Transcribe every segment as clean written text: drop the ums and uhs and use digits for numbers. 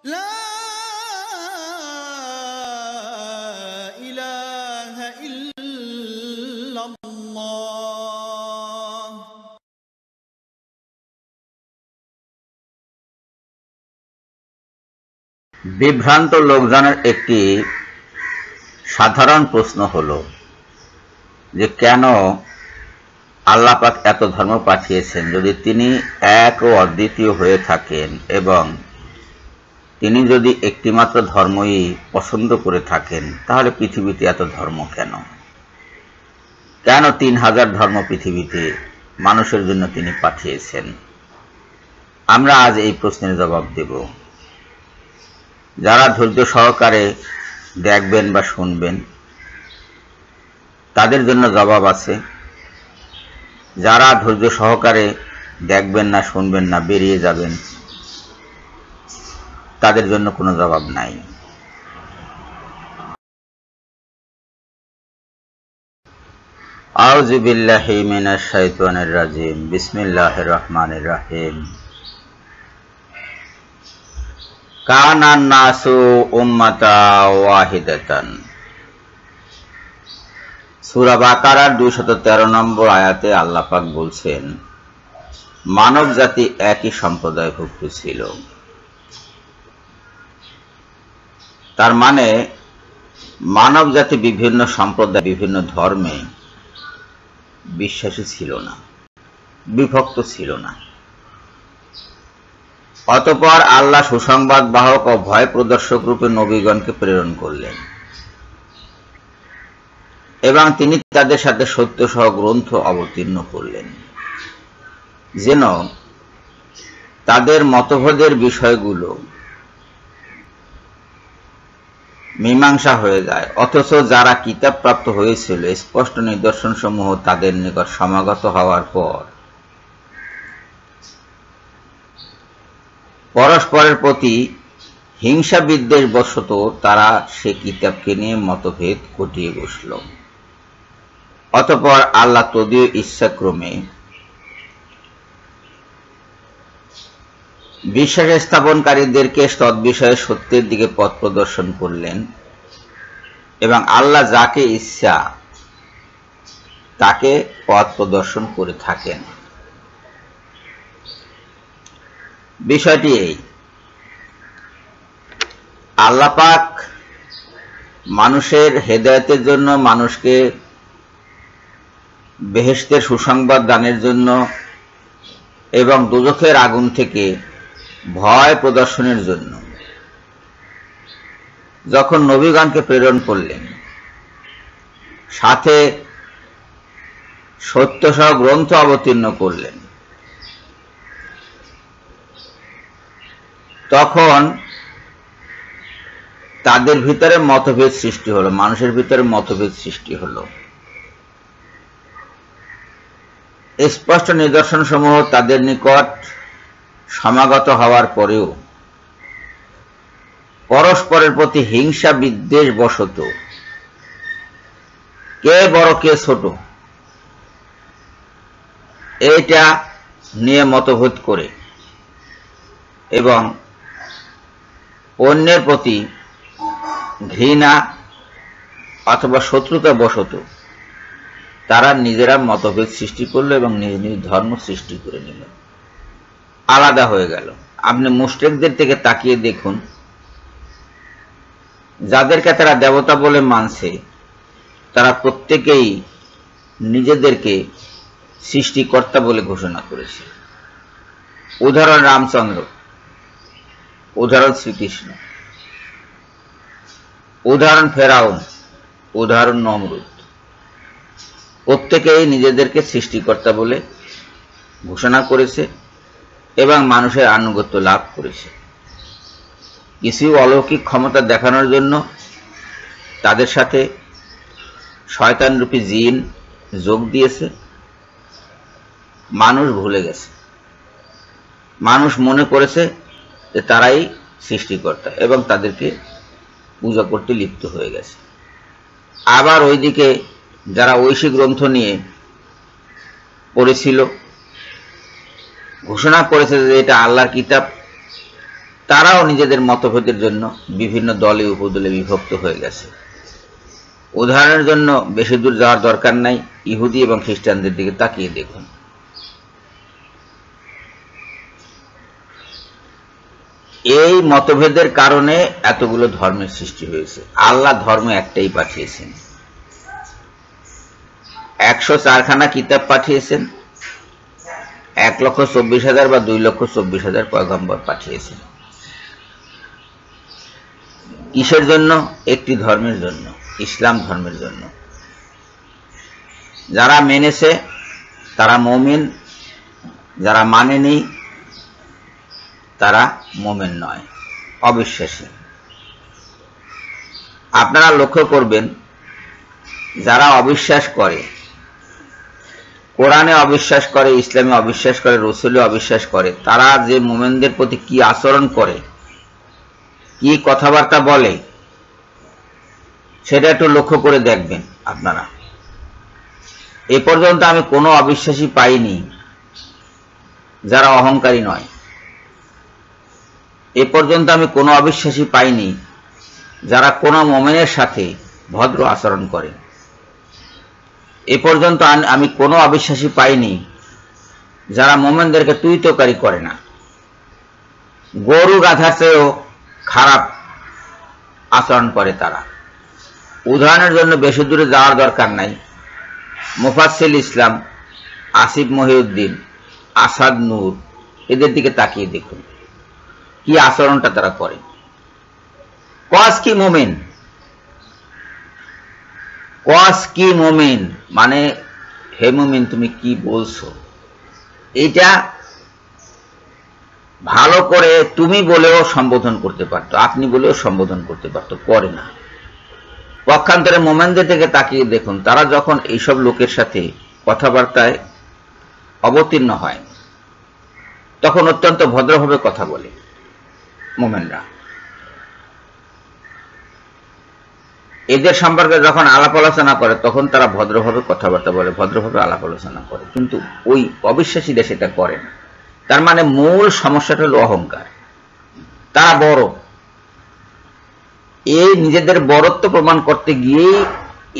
লা ইলাহা ইল্লাল্লাহ। বিভ্রান্ত লোকজনের একটি সাধারণ প্রশ্ন হলো যে কেন আল্লাহ পাক এত ধর্ম পাঠিয়েছেন যদি তিনি এক ও অদ্বিতীয় হয়ে থাকেন এবং তিনি যদি একটিমাত্র ধর্মই পছন্দ করে থাকেন তাহলে পৃথিবীতে এত ধর্ম কেন? কেন ৩,০০০ ধর্ম পৃথিবীতে মানুষের জন্য তিনি পাঠিয়েছেন? আমরা আজ এই প্রশ্নের জবাব দেব। যারা ধৈর্য সহকারে দেখবেন বা শুনবেন তাদের জন্য জবাব আছে। যারা ধৈর্য সহকারে দেখবেন না, শুনবেন না, বেরিয়ে যাবেন, তাদের জন্য কোনো জবাব নাই। আউযু বিল্লাহি মিনাশ শাইতানির রাজিম। বিসমিল্লাহির রহমানির রহিম। কানান নাসু উম্মাতান ওয়াহিদাতান। সূরা বাকারার 213 নম্বর আয়াতে আল্লাহ পাক বলছেন, মানব জাতি একই সম্প্রদায়ভুক্ত ছিল। তার মানে মানব জাতি বিভিন্ন সম্প্রদায়, বিভিন্ন ধর্মে বিশ্বাসী ছিল না, বিভক্ত ছিল না। অতঃপর আল্লাহ সুসংবাদ বাহক ও ভয় প্রদর্শক রূপে নবীগণকে প্রেরণ করলেন এবং তিনি তাদের সাথে সত্য সহ গ্রন্থ অবতীর্ণ করলেন যেন তাদের মতভেদের বিষয়গুলো মীমাংসা হয়ে যায়। অথচ যারা কিতাব প্রাপ্ত হয়েছিল স্পষ্ট নিদর্শন সমূহ তাদের নিকট সমাগত হওয়ার পর পরস্পরের প্রতি হিংসা বিদ্বেষ বশত তারা সে কিতাবকে নিয়ে মতভেদ ঘটিয়ে বসল। অতঃপর আল্লাহ তদীয় ইচ্ছাক্রমে বিশ্বাস স্থাপনকারীদেরকে তদ্বিষয়ে সত্যের দিকে পথ প্রদর্শন করলেন এবং আল্লাহ যাকে ইচ্ছা তাকে পথ প্রদর্শন করে থাকেন। বিষয়টি এই, আল্লাহ পাক মানুষের হেদায়েতের জন্য, মানুষকে বেহেশতের সুসংবাদ দানের জন্য এবং দোজখের আগুন থেকে ভয় প্রদর্শনের জন্য যখন নবীগণকে প্রেরণ করলেন, সাথে সত্য সহ গ্রন্থ অবতীর্ণ করলেন, তখন তাদের ভিতরে মতভেদ সৃষ্টি হলো, মানুষের ভিতরে মতভেদ সৃষ্টি হলো। স্পষ্ট নিদর্শন সমূহ তাদের নিকট সমাগত হওয়ার পরেও পরস্পরের প্রতি হিংসা বিদ্বেষ বশত কে বড় কে ছোট এইটা নিয়ে মতভেদ করে এবং অন্যের প্রতি ঘৃণা অথবা শত্রুতা বশত তারা নিজেরা মতভেদ সৃষ্টি করলো এবং নিজ নিজ ধর্ম সৃষ্টি করে নিল, আলাদা হয়ে গেল। আপনি মুশরিকদের থেকে তাকিয়ে দেখুন, যাদেরকে তারা দেবতা বলে মানছে তারা প্রত্যেকেই নিজেদেরকে সৃষ্টিকর্তা বলে ঘোষণা করেছে। উদাহরণ রামচন্দ্র, উদাহরণ শ্রীকৃষ্ণ, উদাহরণ ফেরাউন, উদাহরণ নমরুদ। প্রত্যেকেই নিজেদেরকে সৃষ্টিকর্তা বলে ঘোষণা করেছে এবং মানুষের আনুগত্য লাভ করেছে। কিছু অলৌকিক ক্ষমতা দেখানোর জন্য তাদের সাথে শয়তানরূপী জিন যোগ দিয়েছে। মানুষ ভুলে গেছে, মানুষ মনে করেছে যে তারাই সৃষ্টিকর্তা এবং তাদেরকে পূজা করতে লিপ্ত হয়ে গেছে। আবার ওইদিকে যারা ঐশী গ্রন্থ নিয়ে পড়েছিল, ঘোষণা করেছে যে এটা আল্লাহর কিতাব, তারাও নিজেদের মতভেদের জন্য বিভিন্ন দলে উপদলে বিভক্ত হয়ে গেছে। উদাহরণের জন্য বেশি দূর যাওয়ার দরকার নাই, ইহুদি এবং খ্রিস্টানদের দিকে তাকিয়ে দেখুন। এই মতভেদের কারণে এতগুলো ধর্মের সৃষ্টি হয়েছে। আল্লাহ ধর্ম একটাই পাঠিয়েছেন, 104খানা কিতাব পাঠিয়েছেন, 1,24,000 বা 2,24,000 পয়গম্বর পাঠিয়েছেন। কিসের জন্য? একটি ধর্মের জন্য, ইসলাম ধর্মের জন্য। যারা মেনেছে তারা মুমিন, যারা মানেনি তারা মুমিন নয়, অবিশ্বাসী। আপনারা লক্ষ্য করবেন, যারা অবিশ্বাস করে, কোরআনে অবিশ্বাস করে, ইসলামে অবিশ্বাস করে, রসুলে অবিশ্বাস করে, তারা যে মুমিনদের প্রতি কি আচরণ করে, কি কথাবার্তা বলে, সেটা একটু লক্ষ্য করে দেখবেন আপনারা। এ পর্যন্ত আমি কোনো অবিশ্বাসী পাইনি যারা অহংকারী নয়। এ পর্যন্ত আমি কোনো অবিশ্বাসী পাইনি যারা কোনো মুমিনের সাথে ভদ্র আচরণ করে। এ পর্যন্ত আমি কোনো অবিশ্বাসী পাইনি যারা মুমিনদেরকে তুইতকারী করে না। গরু গাধার চেয়েও খারাপ আচরণ করে তারা। উদাহরণের জন্য বেশি দূরে যাওয়ার দরকার নাই, মুফাসসিল ইসলাম, আসিফ মহিউদ্দিন, আসাদ নূর, এদের দিকে তাকিয়ে দেখুন কি আচরণটা তারা করে। কস কি মুমিন, কস কি মুমিন মানে হে মুমিন তুমি কি বলছো, এইটা ভালো করে তুমি বলেও সম্বোধন করতে পারতো, আপনি বলেও সম্বোধন করতে পারতো, করে না। পক্ষান্তরে মুমিনদের থেকে তাকিয়ে দেখুন, তারা যখন এইসব লোকের সাথে কথাবার্তায় অবতীর্ণ হয় তখন অত্যন্ত ভদ্রভাবে কথা বলে। মুমিনরা এদের সম্পর্কে যখন আলাপ আলোচনা করে তখন তারা ভদ্রভাবে কথাবার্তা বলে, ভদ্রভাবে আলাপ আলোচনা করে, কিন্তু ওই অবিশ্বাসীরা সেটা করে না। তার মানে মূল সমস্যাটা হল অহংকার। তারা বড়, এই নিজেদের বড়ত্ব প্রমাণ করতে গিয়েই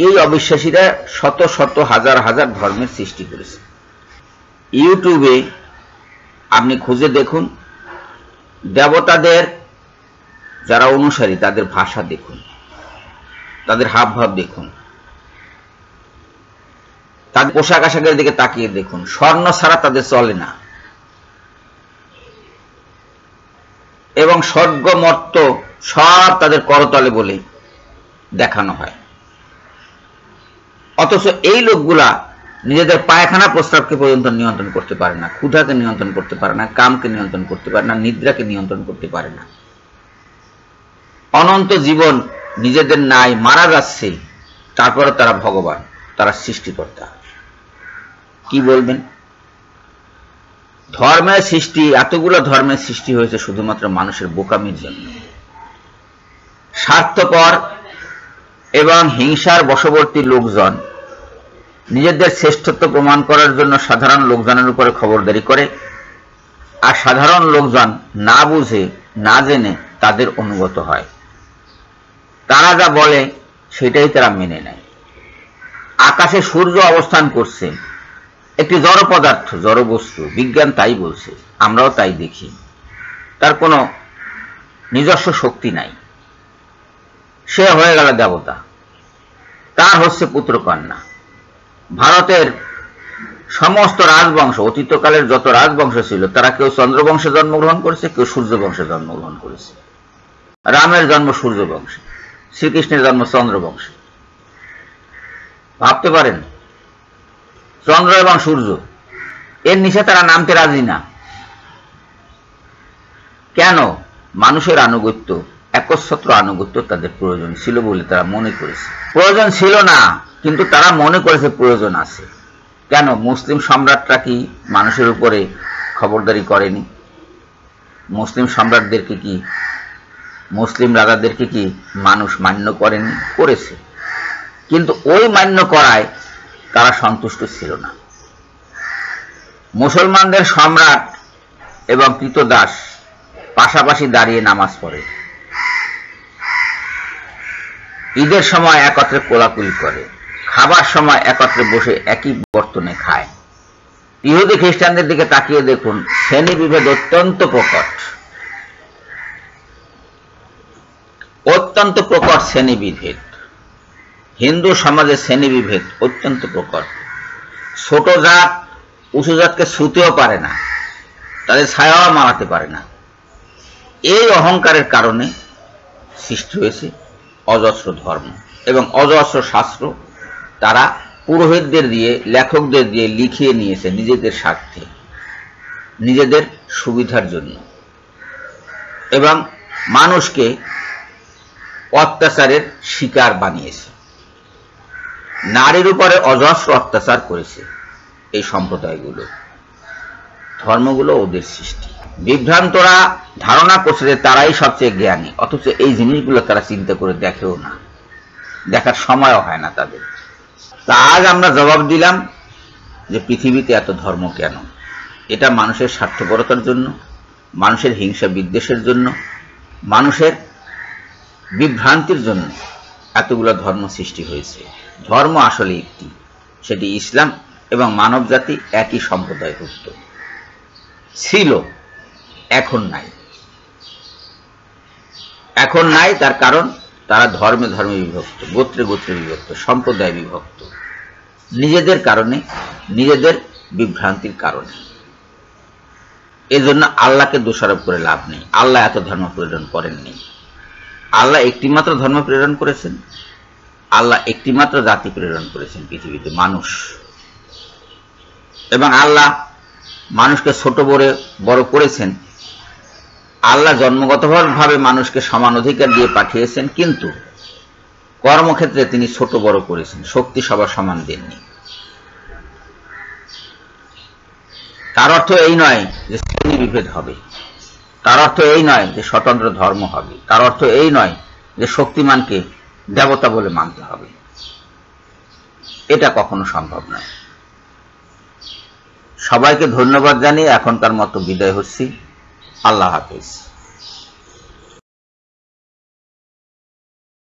এই অবিশ্বাসীরা শত শত হাজার হাজার ধর্মের সৃষ্টি করেছে। ইউটিউবে আপনি খুঁজে দেখুন, দেবতাদের যারা অনুসারী তাদের ভাষা দেখুন, তাদের হাবভাব দেখুন, তাদের পোশাক আশাকের দিকে তাকিয়ে দেখুন, স্বর্ণ ছাড়া তাদের চলে না, এবং স্বর্গ মর্ত সব তাদের করতলে বলে দেখানো হয়। অথচ এই লোকগুলা নিজেদের পায়খানা প্রস্রাবকে পর্যন্ত নিয়ন্ত্রণ করতে পারে না, ক্ষুধাকে নিয়ন্ত্রণ করতে পারে না, কামকে নিয়ন্ত্রণ করতে পারে না, নিদ্রাকে নিয়ন্ত্রণ করতে পারে না। অনন্ত জীবন নিজেদের নাই, মারা যাচ্ছে, তারপরে তারা ভগবান, তারা সৃষ্টিকর্তা। কি বলবেন? ধর্মের সৃষ্টি, এতগুলো ধর্মের সৃষ্টি হয়েছে শুধুমাত্র মানুষের বোকামির জন্য। স্বার্থপর এবং হিংসার বশবর্তী লোকজন নিজেদের শ্রেষ্ঠত্ব প্রমাণ করার জন্য সাধারণ লোকজনের উপরে খবরদারি করে, আর সাধারণ লোকজন না বুঝে না জেনে তাদের অনুগত হয়। তারা যা বলে সেটাই তারা মেনে নেয়। আকাশে সূর্য অবস্থান করছে, একটি জড় পদার্থ, জড় বস্তু, বিজ্ঞান তাই বলছে, আমরাও তাই দেখি। তার কোনো নিজস্ব শক্তি নাই, সে হয়ে গেল দেবতা, তার হচ্ছে পুত্রকন্যা। ভারতের সমস্ত রাজবংশ, অতীতকালের যত রাজবংশ ছিল, তারা কেউ চন্দ্রবংশে জন্মগ্রহণ করেছে, কেউ সূর্যবংশে জন্মগ্রহণ করেছে। রামের জন্ম সূর্যবংশে, শ্রীকৃষ্ণের জন্ম চন্দ্রবংশে। ভাবতে পারেন, চন্দ্র এবং সূর্য, এর নিচে তারা নামতে রাজি না। কেন? মানুষের আনুগত্য, একচ্ছত্র আনুগত্য তাদের প্রয়োজন ছিল বলে তারা মনে করেছে। প্রয়োজন ছিল না, কিন্তু তারা মনে করেছে প্রয়োজন আছে। কেন? মুসলিম সম্রাটরা কি মানুষের উপরে খবরদারি করেনি? মুসলিম সম্রাটদেরকে কি, মুসলিম রাজাদেরকে কি মানুষ মান্য করেনি? করেছে, কিন্তু ওই মান্য করায় তারা সন্তুষ্ট ছিল না। মুসলমানদের সম্রাট এবং কৃতদাস পাশাপাশি দাঁড়িয়ে নামাজ পড়ে, ঈদের সময় একত্রে কোলাকুলি করে, খাবার সময় একত্রে বসে একই বর্তনে খায়। ইহুদি খ্রিস্টানদের দিকে তাকিয়ে দেখুন, শ্রেণী বিভেদ অত্যন্ত প্রকট, অত্যন্ত প্রকট শ্রেণী বিভেদ। হিন্দু সমাজে শ্রেণী বিভেদ অত্যন্ত প্রকট। ছোট জাত উঁচু জাতকে ছুঁতেও পারে না, তাদের ছায়াও মারাতে পারে না। এই অহংকারের কারণে সৃষ্টি হয়েছে অজস্র ধর্ম এবং অজস্র শাস্ত্র। তারা পুরোহিতদের দিয়ে, লেখকদের দিয়ে লিখিয়ে নিয়েছে নিজেদের স্বার্থে, নিজেদের সুবিধার জন্য, এবং মানুষকে অত্যাচারের শিকার বানিয়েছে। নারীর উপরে অজস্র অত্যাচার করেছে এই সম্প্রদায়গুলো, ধর্মগুলো ওদের সৃষ্টি। বিভ্রান্তরা ধারণা করছে যে তারাই সবচেয়ে জ্ঞানী, অথচ এই জিনিসগুলো তারা চিন্তা করে দেখেও না, দেখার সময়ও হয় না তাদের। তা আজ আমরা জবাব দিলাম যে পৃথিবীতে এত ধর্ম কেন? এটা মানুষের স্বার্থপরতার জন্য, মানুষের হিংসা বিদ্বেষের জন্য, মানুষের বিভ্রান্তির জন্য এতগুলো ধর্ম সৃষ্টি হয়েছে। ধর্ম আসলে একটি, সেটি ইসলাম, এবং মানব জাতি একই সম্প্রদায়ভুক্ত ছিল, এখন নাই। এখন নাই তার কারণ তারা ধর্মে ধর্মে বিভক্ত, গোত্রে গোত্রে বিভক্ত, সম্প্রদায় বিভক্ত, নিজেদের কারণে, নিজেদের বিভ্রান্তির কারণে। এজন্য আল্লাহকে দোষারোপ করে লাভ নেই। আল্লাহ এত ধর্ম প্রেরণ করেননি। আল্লাহ একটিমাত্র ধর্ম প্রেরণ করেছেন, আল্লাহ একটিমাত্র জাতি প্রেরণ করেছেন পৃথিবীতে, মানুষ। এবং আল্লাহ মানুষকে ছোট বড় করেছেন। আল্লাহ জন্মগতভাবে মানুষকে সমান অধিকার দিয়ে পাঠিয়েছেন, কিন্তু কর্মক্ষেত্রে তিনি ছোট বড় করেছেন, শক্তি সবার সমান দেননি। তার অর্থ এই নয় যে শ্রেণী বিভেদ হবে, তার অর্থ এই নয় যে স্বতন্ত্র ধর্ম হবে, তার অর্থ এই নয় যে শক্তিমানকে দেবতা বলে মানতে হবে। এটা কখনো সম্ভব নয়। সবাইকে ধন্যবাদ জানিয়ে এখনকার মতো বিদায় হচ্ছি। আল্লাহ হাফেজ।